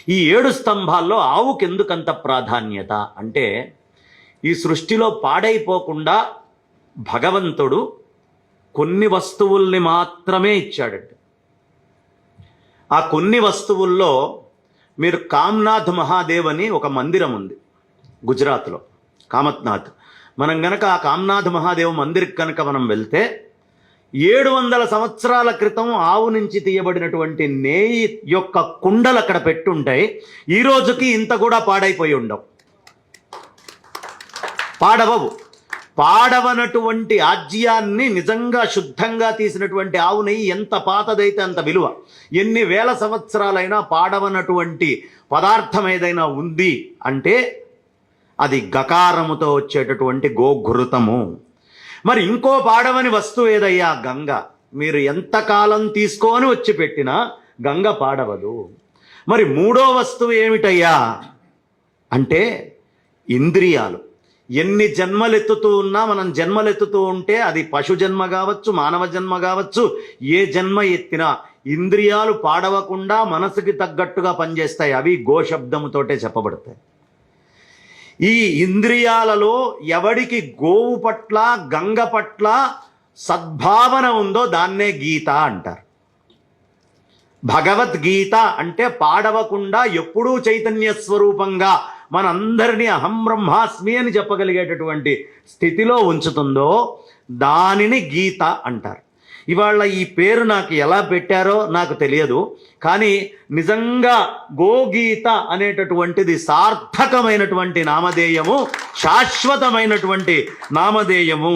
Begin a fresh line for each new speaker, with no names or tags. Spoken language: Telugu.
ఈ 7 స్తంభాల్లో ఆవుకి ఎందుకంత ప్రాధాన్యత అంటే, ఈ సృష్టిలో పాడైపోకుండా భగవంతుడు కొన్ని వస్తువుల్ని మాత్రమే ఇచ్చాడట. ఆ కొన్ని వస్తువుల్లో మీరు కామ్నాథ్ మహాదేవ్ అని ఒక మందిరం ఉంది గుజరాత్లో, కామత్నాథ్. మనం గనక ఆ కామ్నాథ్ మహాదేవ్ మందిర్కి కనుక మనం వెళ్తే 700 సంవత్సరాల క్రితం ఆవు నుంచి తీయబడినటువంటి నేయి యొక్క కుండలు అక్కడ పెట్టుంటాయి. ఈ రోజుకి ఇంత కూడా పాడైపోయి ఉండవు, పాడవవు. పాడవనటువంటి ఆజ్యాన్ని నిజంగా శుద్ధంగా తీసినటువంటి ఆవు నెయ్యి ఎంత పాతదైతే అంత విలువ. ఎన్ని వేల సంవత్సరాలైనా పాడవనటువంటి పదార్థం ఏదైనా ఉంది అంటే అది గకారముతో వచ్చేటటువంటి గోఘృతము. మరి ఇంకో పాడవని వస్తువు ఏదయ్యా? గంగ. మీరు ఎంతకాలం తీసుకొని వచ్చి పెట్టినా గంగ పాడవదు. మరి మూడో వస్తువు ఏమిటయ్యా అంటే ఇంద్రియాలు. ఎన్ని జన్మలెత్తుతూ ఉన్నా, మనం జన్మలెత్తుతూ ఉంటే అది పశు జన్మ కావచ్చు, మానవ జన్మ కావచ్చు, ఏ జన్మ ఎత్తినా ఇంద్రియాలు పాడవకుండా మనసుకి తగ్గట్టుగా పనిచేస్తాయి. అవి గోశబ్దముతోటే చెప్పబడతాయి. ఈ ఇంద్రియాలలో ఎవడికి గోవు పట్ల, గంగ పట్ల సద్భావన ఉందో దాన్నే గీత అంటారు. భగవద్గీత అంటే పాడవకుండా ఎప్పుడూ చైతన్య స్వరూపంగా మనందరినీ అహం బ్రహ్మాస్మి అని చెప్పగలిగేటటువంటి స్థితిలో ఉంచుతుందో దానిని గీత అంటారు. ఇవాళ ఈ పేరు నాకు ఎలా పెట్టారో నాకు తెలియదు, కానీ నిజంగా గోగీత అనేటటువంటిది సార్థకమైనటువంటి నామధేయము, శాశ్వతమైనటువంటి నామధేయము.